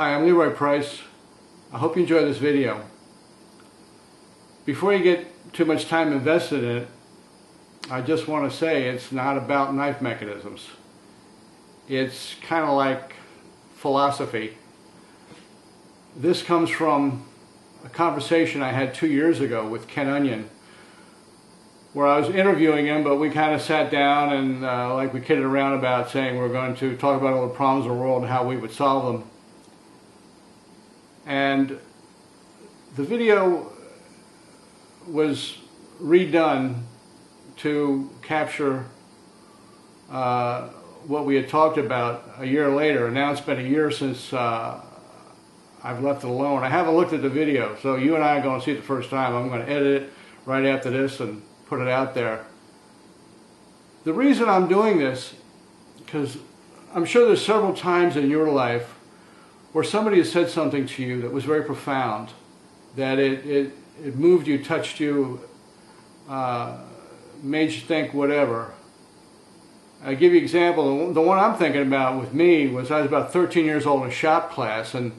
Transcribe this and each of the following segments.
Hi, I'm Leroy Price. I hope you enjoy this video. Before you get too much time invested in it, I just want to say it's not about knife mechanisms. It's kind of like philosophy. This comes from a conversation I had 2 years ago with Ken Onion, where I was interviewing him, but we kind of sat down and like we kidded around about saying we're going to talk about all the problems of the world and how we would solve them. And the video was redone to capture what we had talked about a year later. And now it's been a year since I've left it alone. I haven't looked at the video, so you and I are going to see it the first time. I'm going to edit it right after this and put it out there. The reason I'm doing this, because I'm sure there's several times in your life where somebody has said something to you that was very profound, that it moved you, touched you, made you think whatever. I'll give you an example. The one I'm thinking about with me was I was about 13 years old in a shop class, and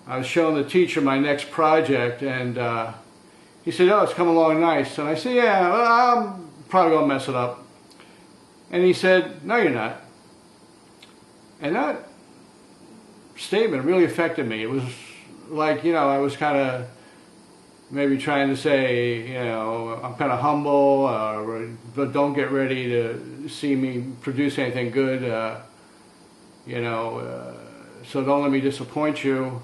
I was showing the teacher my next project, and he said, "Oh, it's coming along nice." And I said, "Yeah, well, I'm probably going to mess it up." And he said, "No, you're not." And that statement really affected me. It was like, I was kind of maybe trying to say, I'm kind of humble, but don't get ready to see me produce anything good, so don't let me disappoint you.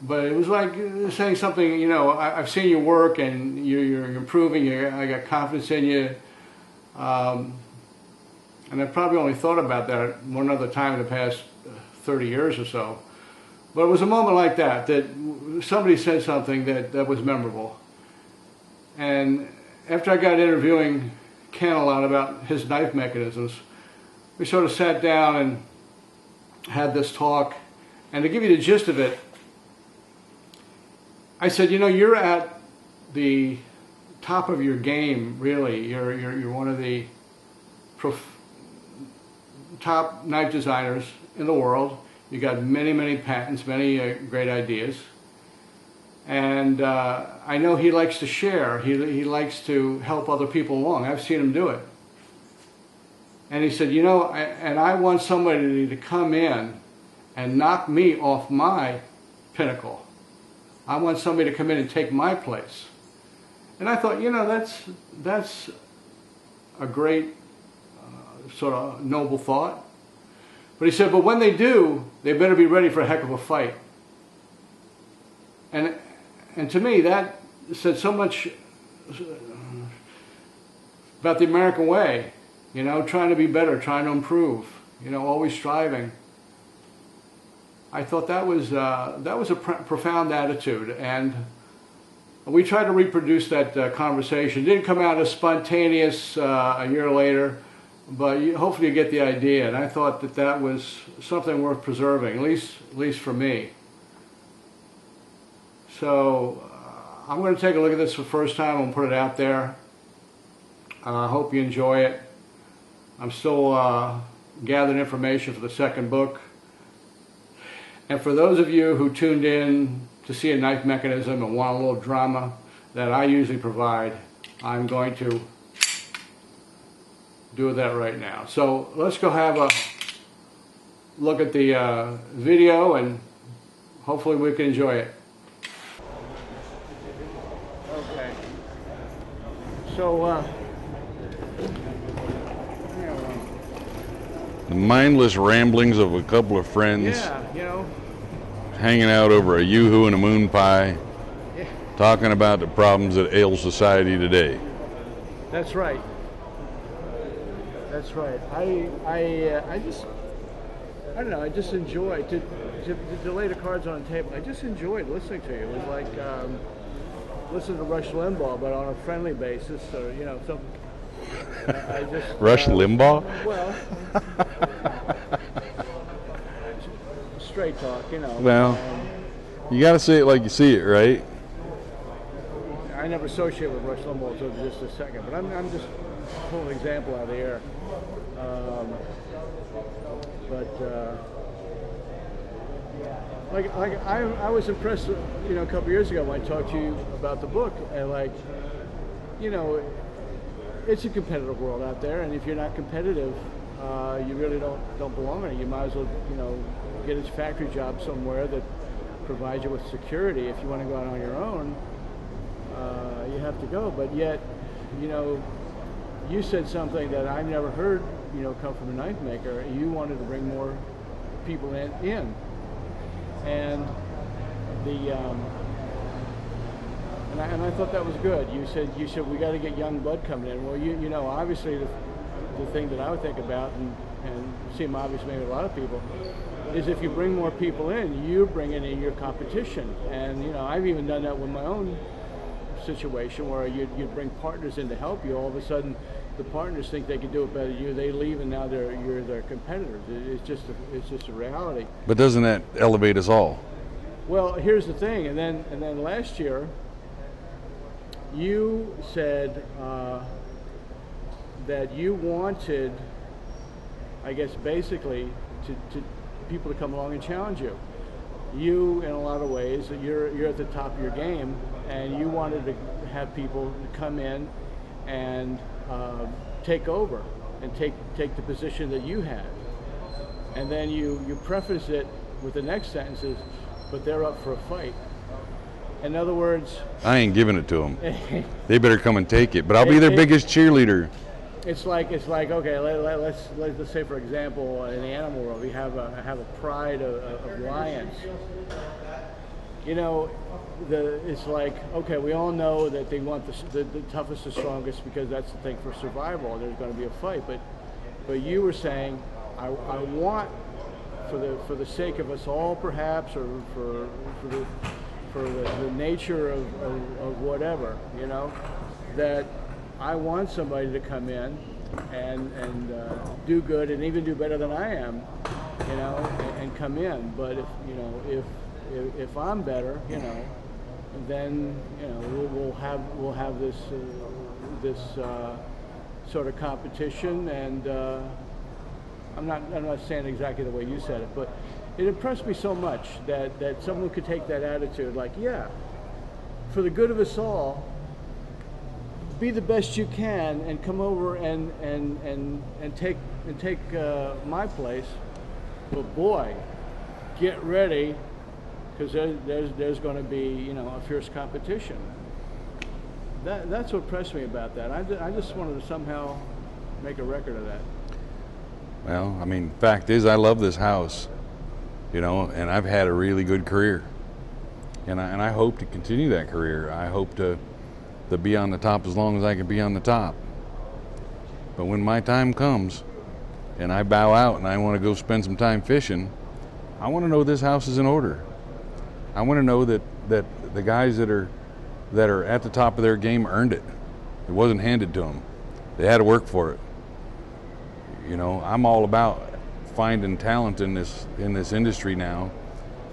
But it was like saying something, I've seen your work and you're improving, I got confidence in you. And I probably only thought about that one other time in the past 30 years or so. But it was a moment like that somebody said something that was memorable. And after I got interviewing Ken a lot about his knife mechanisms, we sort of sat down and had this talk. And to give you the gist of it, I said, you're at the top of your game, really. You're one of the top knife designers in the world. You got many, many patents, many great ideas. And I know he likes to share. He likes to help other people along. I've seen him do it. And he said, and I want somebody to come in and knock me off my pinnacle. I want somebody to come in and take my place. And I thought, that's a great sort of noble thought. But he said, but when they do, they better be ready for a heck of a fight. And to me, that said so much about the American way, trying to be better, trying to improve, always striving. I thought that was a profound attitude, and we tried to reproduce that conversation. It didn't come out as spontaneous a year later, but hopefully you get the idea. And I thought that was something worth preserving, at least for me. So I'm going to take a look at this for the first time and put it out there. I hope you enjoy it. I'm still gathering information for the second book. And for those of you who tuned in to see a knife mechanism and want a little drama that I usually provide, I'm going to do that right now. So let's go have a look at the video, and hopefully we can enjoy it. Okay. So the mindless ramblings of a couple of friends. Yeah, hanging out over a Yoohoo and a moon pie, yeah. Talking about the problems that ail society today. That's right. That's right. I don't know. I just enjoy to lay the cards on the table. I just enjoyed listening to you. It was like listening to Rush Limbaugh, but on a friendly basis, or something. I just Rush Limbaugh? Well, straight talk, Well, you got to say it like you see it, right? I never associate with Rush Limbaugh until just a second, but I'm just pulling an example out of the air. I was impressed, a couple years ago when I talked to you about the book, and you know, it's a competitive world out there, and if you're not competitive, you really don't belong in it. You might as well, get a factory job somewhere that provides you with security. If you want to go out on your own, you have to go. But yet, you said something that I've never heard, come from a knife maker. You wanted to bring more people in. And and I thought that was good. You said we got to get young blood coming in. Well, obviously the thing that I would think about and seem obvious maybe to a lot of people is if you bring more people in, you're bringing in your competition. And I've even done that with my own situation where you'd bring partners in to help you. All of a sudden, the partners think they can do it better than you. They leave, and now you're their competitors. It's just a reality. But doesn't that elevate us all? Well, here's the thing, and then last year, you said that you wanted, I guess, basically to people to come along and challenge you. You, in a lot of ways, you're at the top of your game, and you wanted to have people come in and take over and take the position that you had. And then you preface it with the next sentences, but they're up for a fight. In other words, I ain't giving it to them. They better come and take it. But I'll be their biggest cheerleader. It's like okay. Let's say, for example, in the animal world, we have a pride of lions. It's like, okay, we all know that they want the toughest, the strongest, because that's the thing for survival. There's going to be a fight, but you were saying, I want, for the sake of us all, perhaps, or for the nature of whatever, that I want somebody to come in and do good and even do better than I am, and come in. But if I'm better, then we'll have this sort of competition. And I'm not saying exactly the way you said it, but it impressed me so much that someone could take that attitude, like, yeah, for the good of us all, be the best you can and come over and take my place. But boy, get ready, because there's going to be a fierce competition. That's what impressed me about that. I just wanted to somehow make a record of that. Well, fact is, I love this house, and I've had a really good career, and I hope to continue that career. I hope to be on the top as long as I can be on the top. But when my time comes and I bow out and I want to go spend some time fishing, I want to know this house is in order. I want to know that the guys that are at the top of their game earned it. It wasn't handed to them. They had to work for it. I'm all about finding talent in this industry now,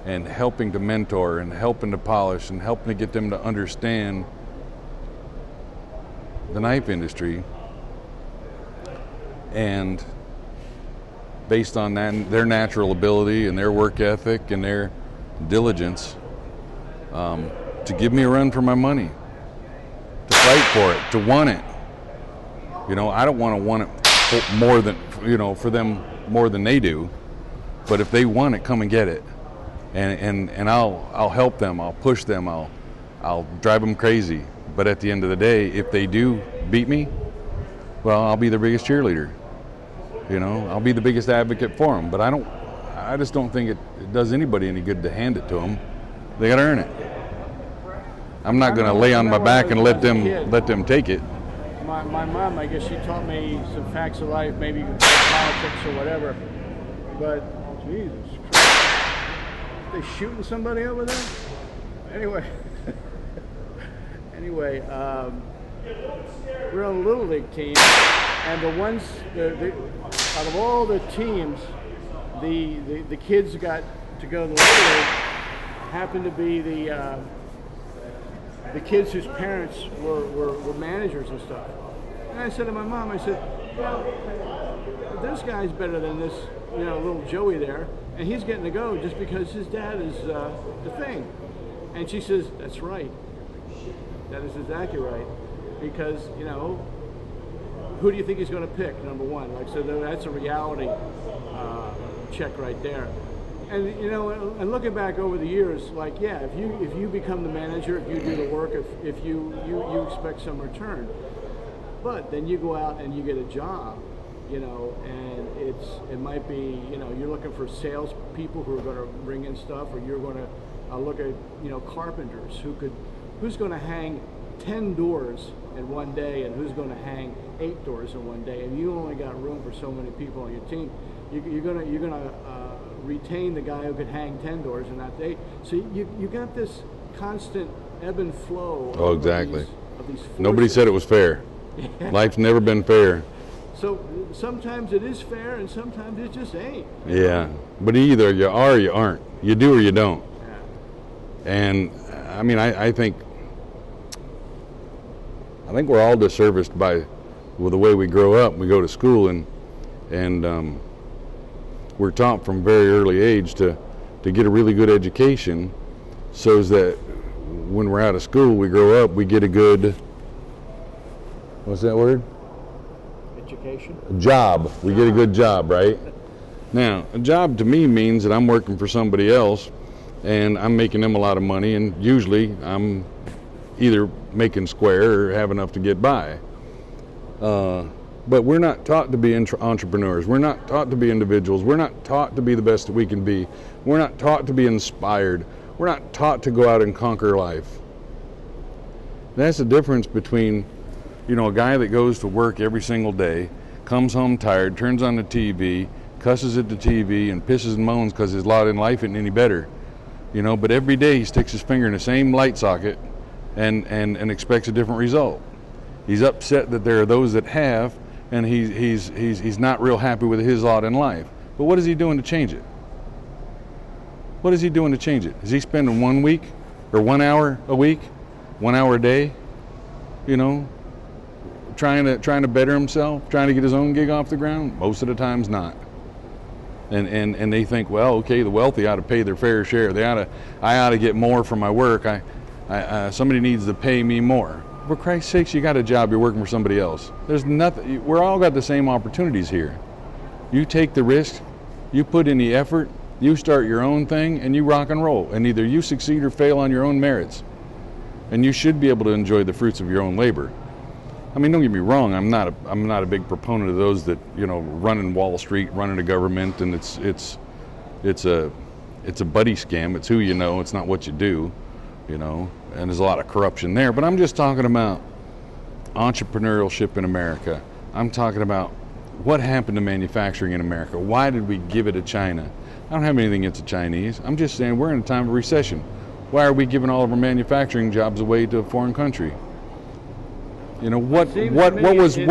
and helping to mentor and helping to polish and helping to get them to understand the knife industry, and based on that, their natural ability and their work ethic and their diligence, to give me a run for my money, to fight for it, to want it. I don't want to want it more than, for them more than they do, but if they want it, come and get it, and I'll help them, I'll push them, I'll drive them crazy. But at the end of the day, if they do beat me, well, I'll be their biggest cheerleader. I'll be the biggest advocate for them. But I just don't think it does anybody any good to hand it to them. They got to earn it. I'm not going to lay on my back and let them take it. My mom, I guess she taught me some facts of life, maybe politics or whatever. But Jesus Christ, are they shooting somebody over there? Anyway. We're on a Little League team, and out of all the teams, the kids got to go to the Little League happened to be the kids whose parents were managers and stuff. And I said to my mom, I said, this guy's better than this, little Joey there. and he's getting to go just because his dad is the thing. And she says, that's right. That is exactly right. Because, you know, who do you think he's going to pick, number one? Like, so that's a reality check right there. And, you know, and looking back over the years, like, yeah, if you become the manager, if you do the work, if you expect some return. But then you go out and you get a job, you know, and it might be, you know, you're looking for sales people who are going to bring in stuff, or you're going to look at, you know, carpenters who's going to hang 10 doors in one day, and who's going to hang 8 doors in one day, and you only got room for so many people on your team. You're gonna retain the guy who could hang 10 doors in that day. So you got this constant ebb and flow. Oh, exactly. Of these Nobody said it was fair. Yeah. Life's never been fair. So sometimes it is fair, and sometimes it just ain't. Yeah, but either you are or you aren't. You do or you don't. Yeah. And I mean, I think we're all disserviced by the way we grow up. We go to school and we're taught from very early age to get a really good education, so that when we're out of school, we grow up, we get a good, what's that word? Education. A job. We get a good job, right? Now, a job to me means that I'm working for somebody else and I'm making them a lot of money, and usually I'm either making square or have enough to get by. But we're not taught to be entrepreneurs. We're not taught to be individuals. We're not taught to be the best that we can be. We're not taught to be inspired. We're not taught to go out and conquer life. That's the difference between, you know, a guy that goes to work every single day, comes home tired, turns on the TV, cusses at the TV, and pisses and moans because his lot in life isn't any better. You know, but every day he sticks his finger in the same light socket and expects a different result. He's upset that there are those that have, and he's not real happy with his lot in life. But what is he doing to change it? What is he doing to change it? Is he spending 1 week or 1 hour a week, 1 hour a day, you know, trying to better himself, trying to get his own gig off the ground? Most of the times not. And they think, well, okay, the wealthy ought to pay their fair share. I ought to get more for my work. Somebody needs to pay me more. For Christ's sakes, you got a job, you're working for somebody else. There's nothing, we're all got the same opportunities here. You take the risk, you put in the effort, you start your own thing, and you rock and roll. And either you succeed or fail on your own merits. And you should be able to enjoy the fruits of your own labor. I mean, don't get me wrong, I'm not a big proponent of those that, you know, run in Wall Street, run in a government, and it's a buddy scam. It's who you know, it's not what you do, you know. And there's a lot of corruption there. But I'm just talking about entrepreneurship in America. I'm talking about what happened to manufacturing in America. Why did we give it to China? I don't have anything against the Chinese. I'm just saying we're in a time of recession. Why are we giving all of our manufacturing jobs away to a foreign country? You know, what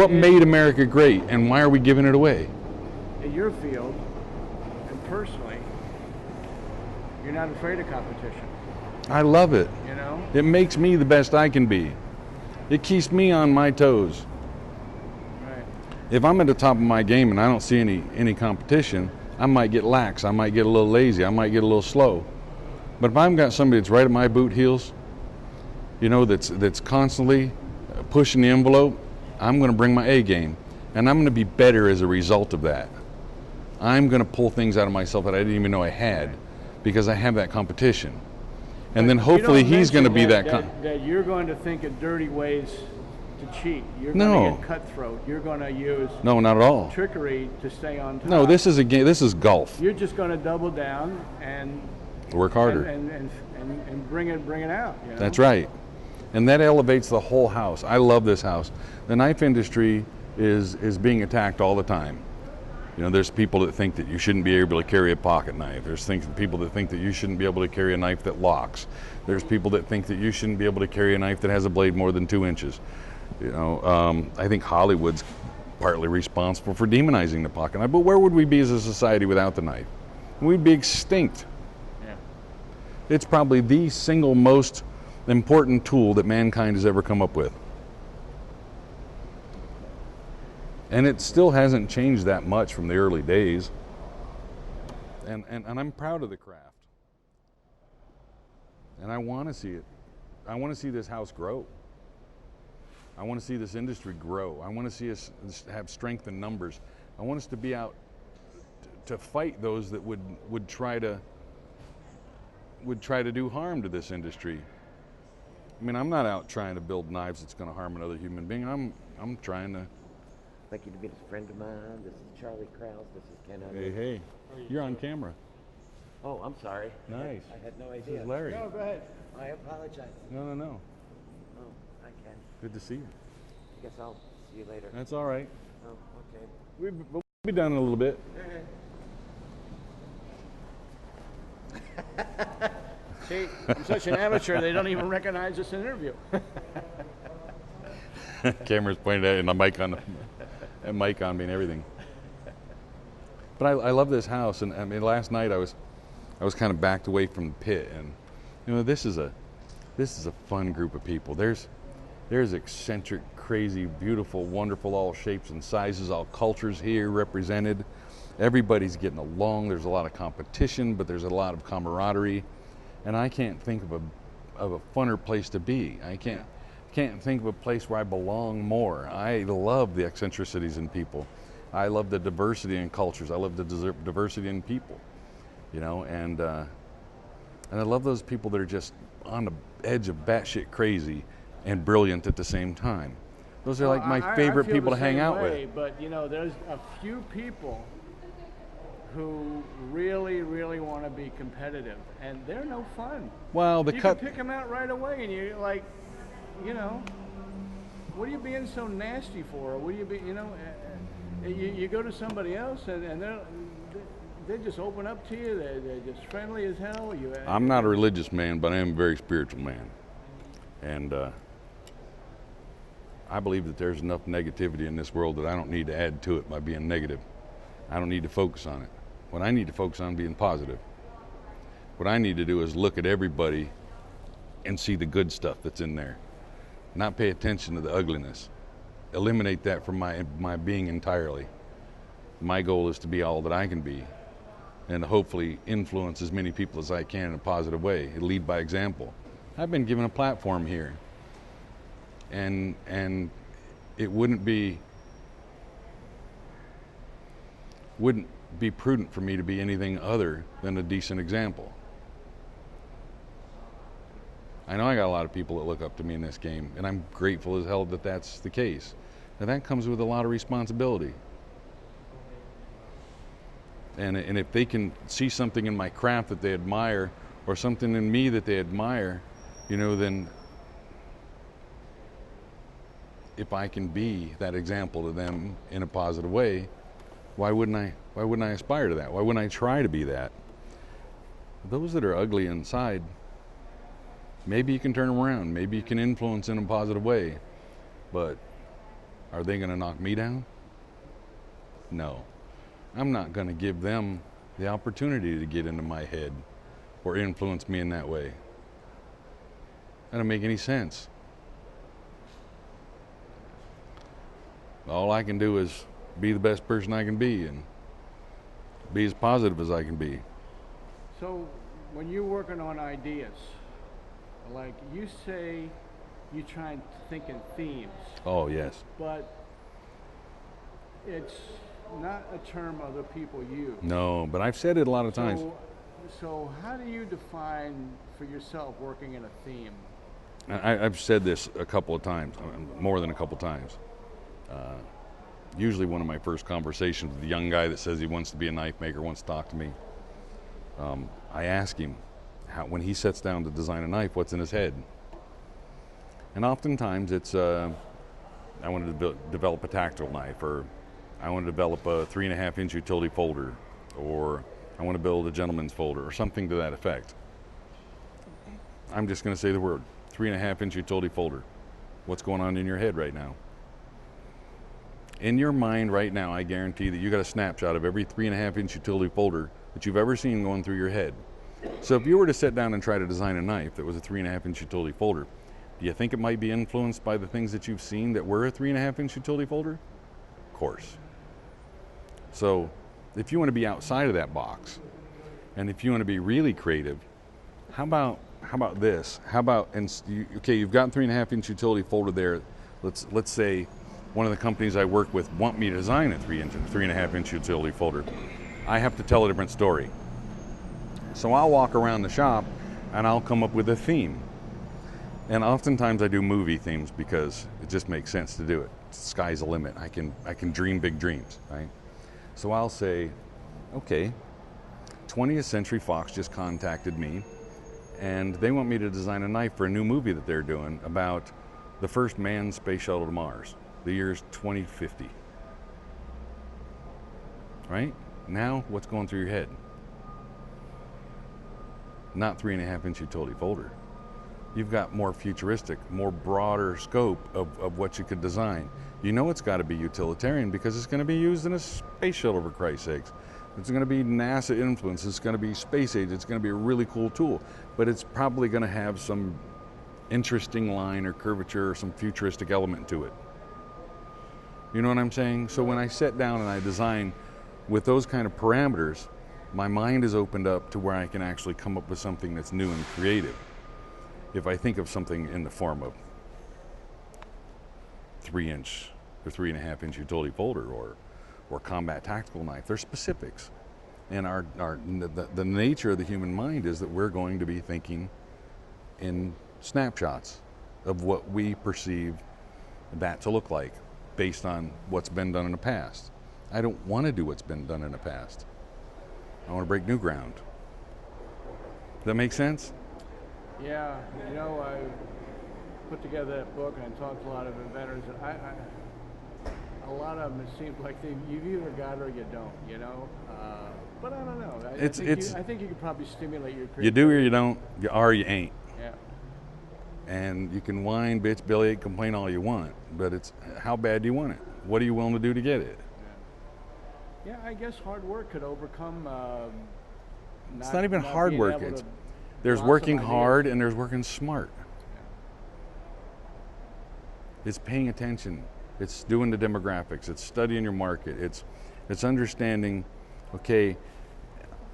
made America great, and why are we giving it away? In your field, and personally, you're not afraid of competition. I love it. You know? It makes me the best I can be. It keeps me on my toes. Right. If I'm at the top of my game and I don't see any competition, I might get lax. I might get a little lazy. I might get a little slow. But if I've got somebody that's right at my boot heels, you know, that's constantly pushing the envelope, I'm going to bring my A game. And I'm going to be better as a result of that. I'm going to pull things out of myself that I didn't even know I had because I have that competition. And then hopefully he's going to be that you're going to think of dirty ways to cheat. You're No. going to get cutthroat. You're going to use No, not at all. trickery to stay on top. No, this is a game. This is golf. You're just going to double down and Work harder. and bring it out. You know? That's right. And that elevates the whole house. I love this house. The knife industry is being attacked all the time. You know, there's people that think that you shouldn't be able to carry a pocket knife. There's people that think that you shouldn't be able to carry a knife that locks. There's people that think that you shouldn't be able to carry a knife that has a blade more than 2 inches. You know, I think Hollywood's partly responsible for demonizing the pocket knife. But where would we be as a society without the knife? We'd be extinct. Yeah. It's probably the single most important tool that mankind has ever come up with. And it still hasn't changed that much from the early days. and I'm proud of the craft. And I want to see it. I want to see this house grow. I want to see this industry grow. I want to see us have strength in numbers. I want us to be out to fight those that would try to do harm to this industry. I mean, I'm not out trying to build knives that's going to harm another human being. I'm trying to. I'd like you to meet a friend of mine. This is Charlie Krause. This is Ken Under. Hey, you're on camera. Oh, I'm sorry. Nice. I had no This idea. is Larry. No, go ahead. I apologize. No. Oh, hi, Ken. Good to see you. I guess I'll see you later. That's all right. Oh, okay. We'll be done in a little bit. See, I'm such an amateur, they don't even recognize this interview. Camera's pointed at you and a mic on me and everything. But I love this house, and I mean, last night I was kind of backed away from the pit, and you know, this is a fun group of people. There's eccentric, crazy, beautiful, wonderful, all shapes and sizes, all cultures here represented. Everybody's getting along. There's a lot of competition, but there's a lot of camaraderie, and I can't think of a funner place to be. I can't think of a place where I belong more. I love the eccentricities in people. I love the diversity in cultures. I love the diversity in people, you know, and I love those people that are just on the edge of batshit crazy and brilliant at the same time. Those are like my favorite feel people the to hang same out way, with. But you know, there's a few people who really, really want to be competitive, and they're no fun. Well, You can pick them out right away, and you're like, you know, what are you being so nasty for? What are you you know? You go to somebody else, and they just open up to you. They're just friendly as hell. I'm not a religious man, but I am a very spiritual man, and I believe that there's enough negativity in this world that I don't need to add to it by being negative. I don't need to focus on it. What I need to focus on being positive. What I need to do is look at everybody and see the good stuff that's in there. Not pay attention to the ugliness. Eliminate that from my being entirely. My goal is to be all that I can be and hopefully influence as many people as I can in a positive way. Lead by example. I've been given a platform here, and it wouldn't be prudent for me to be anything other than a decent example. I know I got a lot of people that look up to me in this game, and I'm grateful as hell that that's the case. And that comes with a lot of responsibility. And if they can see something in my craft that they admire, or something in me that they admire, you know, then if I can be that example to them in a positive way, why wouldn't I aspire to that? Why wouldn't I try to be that? Those that are ugly inside, maybe you can turn them around. Maybe you can influence in a positive way. But are they going to knock me down? No. I'm not going to give them the opportunity to get into my head or influence me in that way. That doesn't make any sense. All I can do is be the best person I can be and be as positive as I can be. So when you're working on ideas, like you say, you try and think in themes. Oh, yes. But it's not a term other people use. No, but I've said it a lot of times. So how do you define for yourself working in a theme? I've said this a couple of times, more than a couple of times. Usually one of my first conversations with a young guy that says he wants to be a knife maker, wants to talk to me. I ask him, when he sets down to design a knife, what's in his head? And oftentimes it's, I want to develop a tactile knife, or I want to develop a 3.5-inch utility folder, or I want to build a gentleman's folder, or something to that effect. I'm just going to say the word, 3.5-inch utility folder. What's going on in your head right now? In your mind right now, I guarantee that you got a snapshot of every 3.5-inch utility folder that you've ever seen going through your head. So if you were to sit down and try to design a knife that was a 3.5-inch utility folder, do you think it might be influenced by the things that you've seen that were a 3.5-inch utility folder? Of course. So if you want to be outside of that box, And if you want to be really creative, how about this? How about, okay, you've got 3.5-inch utility folder there. Let's say one of the companies I work with want me to design a 3.5-inch utility folder. I have to tell a different story. So I'll walk around the shop and I'll come up with a theme. And oftentimes I do movie themes because it just makes sense to do it. Sky's the limit. I can dream big dreams, right? So I'll say, okay, 20th Century Fox just contacted me and they want me to design a knife for a new movie that they're doing about the first manned space shuttle to Mars. The year's 2050. Right? Now, what's going through your head? Not 3.5-inch utility folder. You've got more futuristic, more broader scope of what you could design. You know it's got to be utilitarian because it's going to be used in a space shuttle, for Christ's sakes. It's going to be NASA influence. It's going to be space age. It's going to be a really cool tool. But it's probably going to have some interesting line or curvature or some futuristic element to it. You know what I'm saying? So when I sit down and I design with those kind of parameters, my mind is opened up to where I can actually come up with something that's new and creative. If I think of something in the form of 3-inch or 3.5-inch utility folder or combat tactical knife, they're specifics. And the nature of the human mind is that we're going to be thinking in snapshots of what we perceive that to look like based on what's been done in the past. I don't want to do what's been done in the past. I want to break new ground. Does that make sense? Yeah, you know, I put together that book and I talked to a lot of inventors, and a lot of them, it seems like you've either got it or you don't, you know? But I don't know. I think you could probably stimulate your creativity. You do or you don't, you are or you ain't. Yeah. And you can whine, bitch, bellyache, complain all you want, but it's how bad do you want it? What are you willing to do to get it? Yeah, I guess hard work could overcome. It's not even hard work. There's working hard and there's working smart. Yeah. It's paying attention. It's doing the demographics. It's studying your market. It's understanding, okay,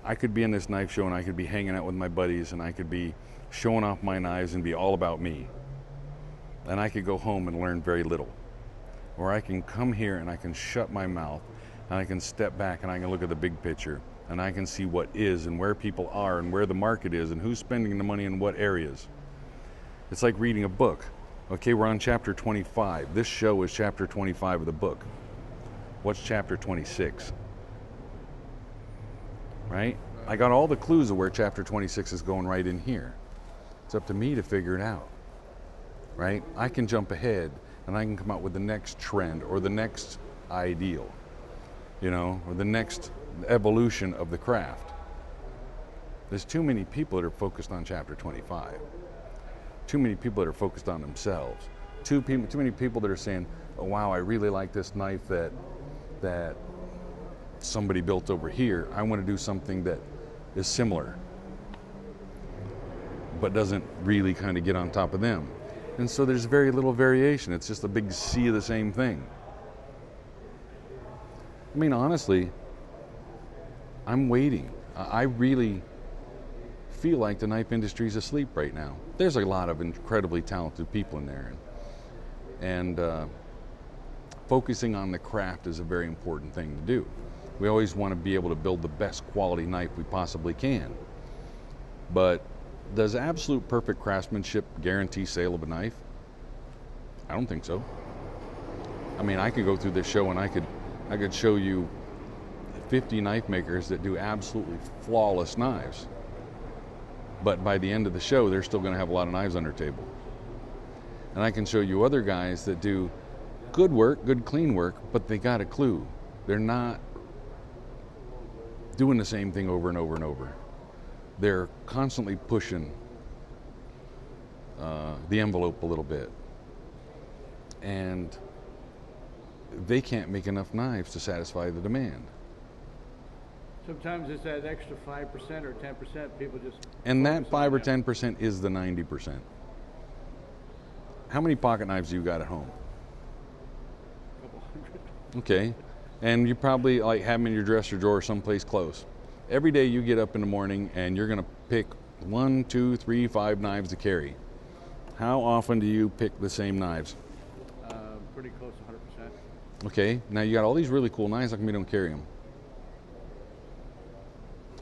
I could be in this knife show and I could be hanging out with my buddies and I could be showing off my knives and be all about me. And I could go home and learn very little. Or I can come here and I can shut my mouth and I can step back and I can look at the big picture and I can see what is and where people are and where the market is and who's spending the money in what areas. It's like reading a book. Okay, we're on chapter 25. This show is chapter 25 of the book. What's chapter 26? Right? I got all the clues of where chapter 26 is going right in here. It's up to me to figure it out. Right? I can jump ahead and I can come out with the next trend or the next ideal, you know, or the next evolution of the craft. There's too many people that are focused on chapter 25. Too many people that are focused on themselves. Too many people that are saying, oh wow, I really like this knife that somebody built over here. I want to do something that is similar, but doesn't really kind of get on top of them. And so there's very little variation. It's just a big sea of the same thing. I mean, honestly, I'm waiting. I really feel like the knife industry is asleep right now. There's a lot of incredibly talented people in there. And focusing on the craft is a very important thing to do. We always want to be able to build the best quality knife we possibly can. But does absolute perfect craftsmanship guarantee sale of a knife? I don't think so. I mean, I could go through this show and I could show you 50 knife makers that do absolutely flawless knives. But by the end of the show, they're still going to have a lot of knives on their table. And I can show you other guys that do good work, good clean work, but they got a clue. They're not doing the same thing over and over and over. They're constantly pushing the envelope a little bit. And they can't make enough knives to satisfy the demand. Sometimes it's that extra 5% or 10% people just... And that 5 or 10% is the 90%. How many pocket knives do you got at home? A couple hundred. Okay. And you probably like have them in your dresser drawer someplace close. Every day you get up in the morning and you're going to pick 1, 2, 3, 5 knives to carry. How often do you pick the same knives? Pretty close to 100%. Okay, now you got all these really cool knives, how come you don't carry them?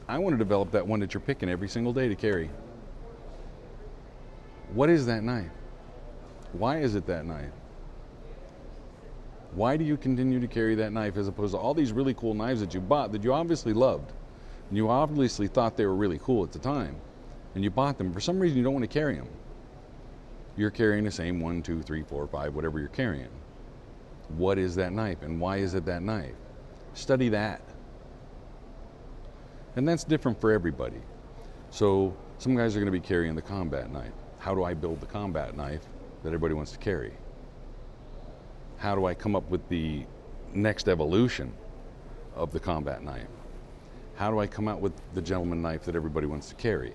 I want to develop that one that you're picking every single day to carry. What is that knife? Why is it that knife? Why do you continue to carry that knife as opposed to all these really cool knives that you bought that you obviously loved? And you obviously thought they were really cool at the time. And you bought them. For some reason, you don't want to carry them. You're carrying the same 1, 2, 3, 4, 5, whatever you're carrying. What is that knife and why is it that knife? Study that. And that's different for everybody. So some guys are going to be carrying the combat knife. How do I build the combat knife that everybody wants to carry? How do I come up with the next evolution of the combat knife? How do I come out with the gentleman knife that everybody wants to carry?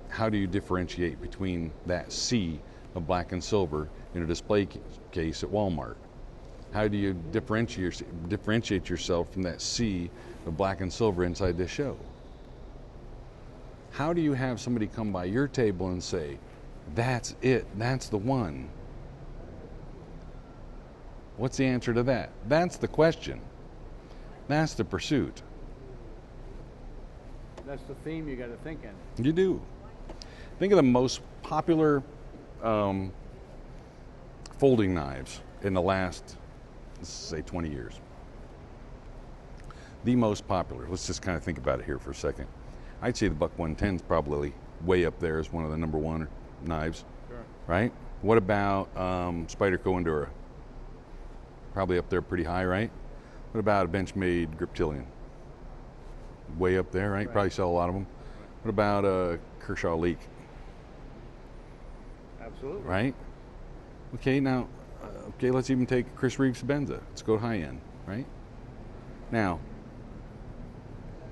How do you differentiate between that sea of black and silver in a display case at Walmart? How do you differentiate yourself from that sea of black and silver inside this show? How do you have somebody come by your table and say, that's it, that's the one? What's the answer to that? That's the question. That's the pursuit. That's the theme you got to think in. You do. Think of the most popular folding knives in the last, let's say, 20 years. The most popular. Let's just kind of think about it here for a second. I'd say the Buck 110 is probably way up there as one of the number one knives. Sure. Right? What about Spyderco Endura? Probably up there pretty high, right? What about a Benchmade Griptilian? Way up there, right? Probably sell a lot of them. What about a Kershaw Leak? Absolutely. Right? Okay, now, let's even take Chris Reeves Benza. Let's go high end, right? Now,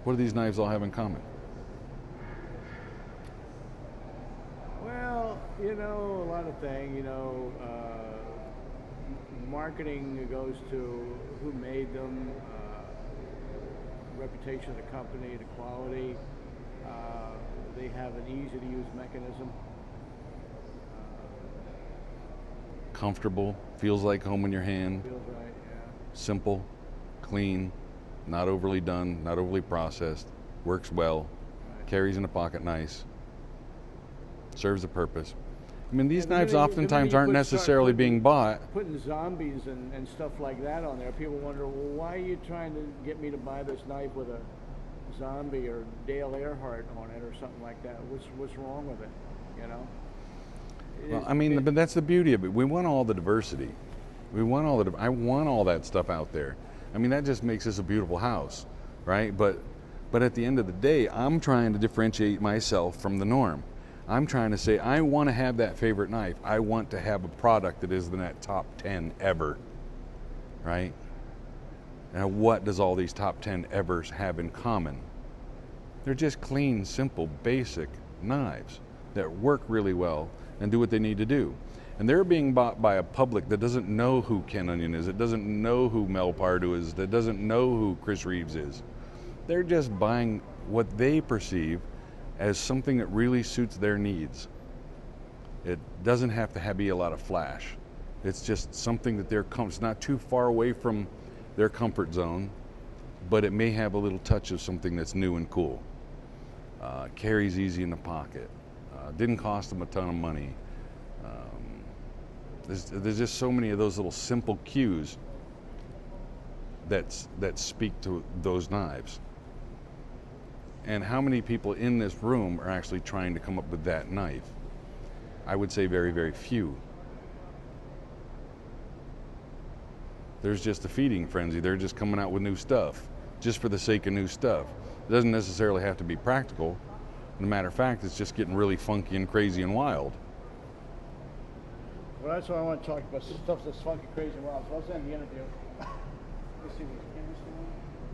what do these knives all have in common? Well, a lot of things, marketing goes to who made them, reputation of the company, the quality. They have an easy-to-use mechanism. Comfortable, feels like home in your hand. Feels right, yeah. Simple, clean, not overly done, not overly processed, works well, Right. carries in a pocket nice, serves a purpose. I mean, these And the knives minute oftentimes you aren't start necessarily being bought. Putting zombies and stuff like that on there, people wonder, well, why are you trying to get me to buy this knife with a zombie or Dale Earnhardt on it or something like that? What's wrong with it? Well, I mean, but that's the beauty of it. We want all the diversity. I want all that stuff out there. I mean, that just makes this a beautiful house, right? But at the end of the day, I'm trying to differentiate myself from the norm. I'm trying to say, I want to have that favorite knife. I want to have a product that is in that top 10 ever, right? And what does all these top 10 evers have in common? They're just clean, simple, basic knives that work really well and do what they need to do. And they're being bought by a public that doesn't know who Ken Onion is, that doesn't know who Mel Pardo is, that doesn't know who Chris Reeves is. They're just buying what they perceive as something that really suits their needs. It doesn't have to be a lot of flash. It's just something that it's not too far away from their comfort zone, but it may have a little touch of something that's new and cool. Carries easy in the pocket. Didn't cost them a ton of money. There's just so many of those little simple cues that speak to those knives. And how many people in this room are actually trying to come up with that knife? I would say very, very few. There's just a feeding frenzy. They're just coming out with new stuff, just for the sake of new stuff. It doesn't necessarily have to be practical. As a matter of fact, it's just getting really funky and crazy and wild. Well, that's what I want to talk about, stuff that's funky, crazy, and wild. So let's end the interview. Let's see what